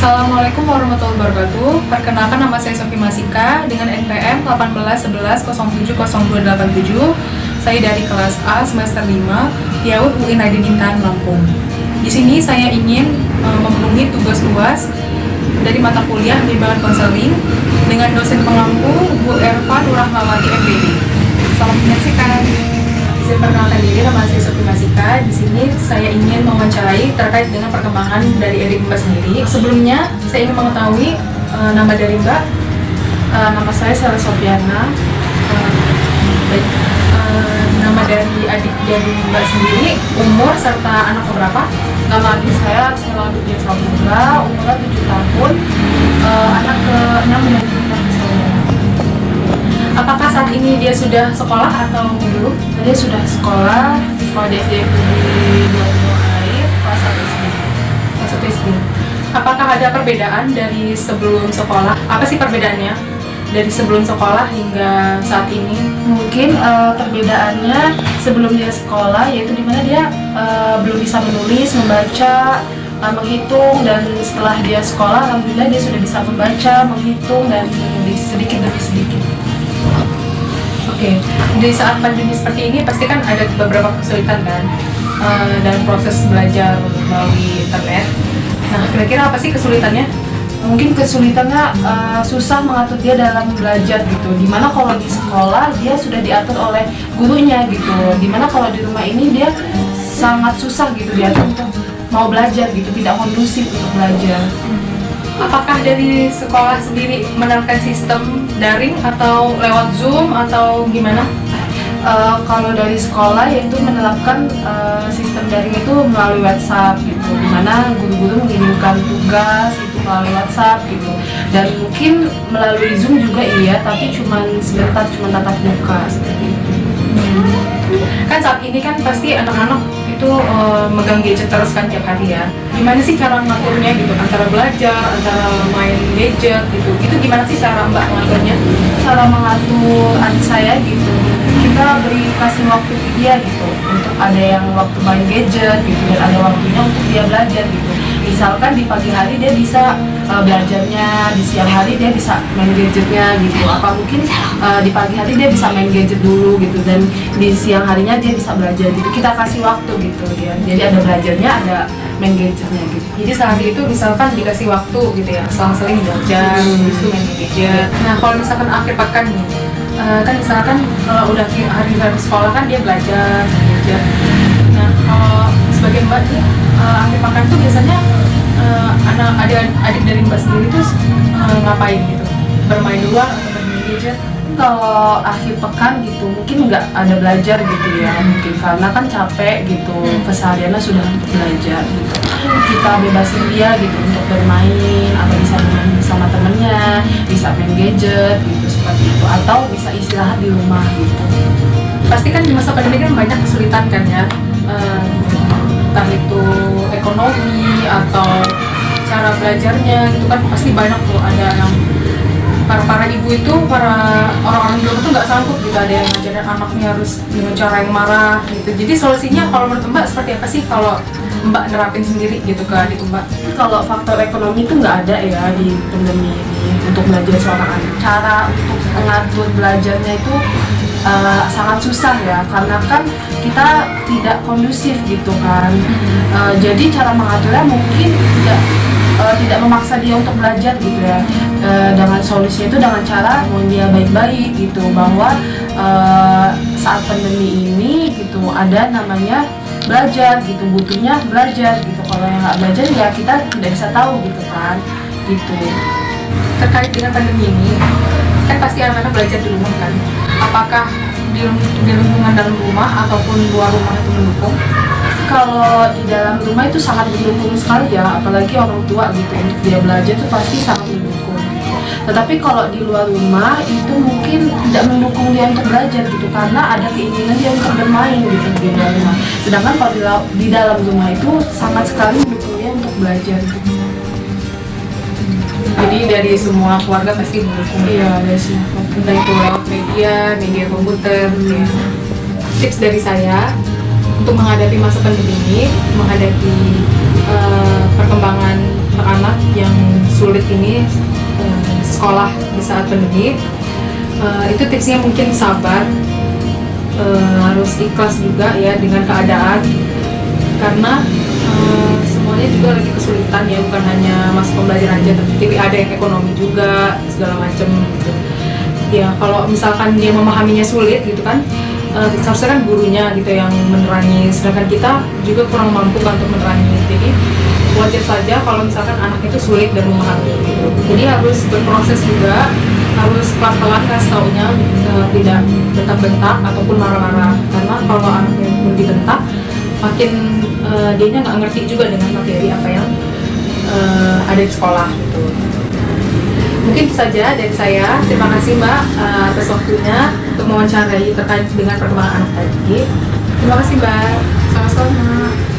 Assalamualaikum warahmatullahi wabarakatuh. Perkenalkan, nama saya Sofi Masika dengan NPM 1811070287. Saya dari kelas A semester 5 PAUD UI Nadine Intan, Lampung. Di sini saya ingin memenuhi tugas UAS dari mata kuliah bimbingan konseling dengan dosen pengampu Bu Erva Nurrahmawati MPD. Selamat menyaksikan. Izin perkenalkan diri, nama saya Sofi Masika. Di sini saya ingin mewawancarai terkait dengan perkembangan dari Mbak sendiri. Sebelumnya saya ingin mengetahui nama dari Mbak. Nama saya Sarah Sofiana. Nama dari adik dari Mbak sendiri, umur serta anak berapa? Nama adik saya Sela Dunia Saputra, umurnya 7 tahun, anak ke-6 dan ke-9. Apakah saat ini dia sudah sekolah atau belum? Dia sudah sekolah di SD di Dua Air, kelas 1 SD. Masuk SD. Apakah ada perbedaan dari sebelum sekolah? Apa sih perbedaannya dari sebelum sekolah hingga saat ini? Mungkin perbedaannya sebelum dia sekolah yaitu dimana dia belum bisa menulis, membaca, menghitung, dan setelah dia sekolah alhamdulillah dia sudah bisa membaca, menghitung, dan menulis sedikit demi sedikit. Oke, di saat pandemi seperti ini pasti kan ada beberapa kesulitan kan dalam proses belajar melalui internet. Nah, kira-kira apa sih kesulitannya? Mungkin kesulitannya susah mengatur dia dalam belajar gitu. Dimana kalau di sekolah dia sudah diatur oleh gurunya gitu. Dimana kalau di rumah ini dia sangat susah gitu diatur untuk mau belajar gitu, tidak kondusif untuk belajar. Apakah dari sekolah sendiri menerapkan sistem daring atau lewat Zoom atau gimana? Kalau dari sekolah yaitu menerapkan sistem daring itu melalui WhatsApp gitu, dimana guru-guru mengirimkan tugas itu melalui WhatsApp gitu, dan mungkin melalui Zoom juga iya, tapi cuma sebentar, cuma tatap muka seperti itu. Kan saat ini kan pasti anak-anak itu megang gadget terus kan tiap hari ya. Gimana sih cara ngaturnya gitu, antara belajar, antara main gadget gitu? Itu gimana sih cara Mbak ngaturnya? Cara mengatur adik saya gitu, kita kasih waktu ke dia gitu, untuk ada yang waktu main gadget gitu, dan ada waktunya untuk dia belajar gitu. Misalkan di pagi hari dia bisa belajarnya, di siang hari dia bisa main gadgetnya gitu, apa mungkin di pagi hari dia bisa main gadget dulu gitu, dan di siang harinya dia bisa belajar gitu. Kita kasih waktu gitu dia, jadi ada belajarnya, ada main gadgetnya gitu. Jadi sehari itu misalkan dikasih waktu gitu ya, selang-seling belajar, habis itu main gadget. Nah, kalau misalkan akhir pekan nih, kan misalkan kalau udah hari-hari sekolah kan dia belajar, main gadget. Nah, kalau sebagai Mbak nih, akhir pekan tuh biasanya adik dari Mbak sendiri tuh ngapain gitu? Bermain di luar atau bermain gadget? Kalau akhir pekan gitu mungkin nggak ada belajar gitu ya, mungkin karena kan capek gitu, kesehariannya sudah untuk belajar gitu. Kita bebasin dia gitu untuk bermain, atau bisa bermain sama temennya, bisa main gadget gitu seperti itu, atau bisa istirahat di rumah gitu. Pasti kan di masa pandemi kan banyak kesulitan kan ya, entah itu ekonomi atau cara belajarnya gitu kan, pasti banyak tuh. Ada yang para ibu itu, para orang-orang dulu tuh nggak sanggup gitu, ada yang ngajarin anaknya harus dengan cara yang marah gitu. Jadi solusinya kalau menurut Mbak seperti apa sih kalau Mbak nerapin sendiri gitu ke adik Mbak? Kalau faktor ekonomi itu nggak ada ya di pandemi ini untuk belajar seorang anak. Cara untuk mengatur belajarnya itu sangat susah ya, karena kan kita tidak kondusif gitu kan. Jadi cara mengaturnya mungkin tidak memaksa dia untuk belajar gitu ya. Dengan solusinya itu dengan cara mau dia baik-baik gitu, bahwa saat pandemi ini gitu ada namanya belajar gitu, butuhnya belajar gitu. Kalau yang nggak belajar ya kita tidak bisa tahu gitu kan gitu. Terkait dengan pandemi ini kan pasti anak-anak belajar di rumah kan, apakah di lingkungan dalam rumah ataupun luar rumah itu mendukung? Kalau di dalam rumah itu sangat mendukung sekali ya, apalagi orang tua gitu, untuk dia belajar itu pasti sangat mendukung gitu. Tetapi kalau di luar rumah itu mungkin tidak mendukung dia untuk belajar gitu, karena ada keinginan dia untuk bermain gitu di luar rumah. Sedangkan kalau di dalam rumah itu sangat sekali mendukung dia untuk belajar gitu. Jadi dari semua keluarga pasti mendukung. Iya, dari semua. Entah itu lewat media komputer ya. Tips dari saya untuk menghadapi masa pandemi ini, menghadapi perkembangan untuk anak yang sulit ini sekolah di saat pandemi, itu tipsnya mungkin sabar, harus ikhlas juga ya dengan keadaan, karena semuanya juga lagi kesulitan ya, bukan hanya masa pembelajaran aja, tapi ada yang ekonomi juga segala macam gitu. Ya kalau misalkan dia memahaminya sulit gitu kan, seharusnya kan gurunya gitu yang menerangi, sedangkan kita juga kurang mampu kan untuk menerangi. Jadi wajar saja kalau misalkan anak itu sulit dan memahami gitu. Jadi harus berproses juga, harus pelan-pelan kasih taunya, tidak bentak-bentak ataupun marah-marah, karena kalau anaknya pun dibentak makin dianya nggak ngerti juga dengan materi apa yang ada di sekolah gitu. Mungkin itu saja dari saya. Terima kasih Mbak atas waktunya untuk mewawancarai terkait dengan perkembangan anak tadi. Terima kasih Mbak. Sama-sama.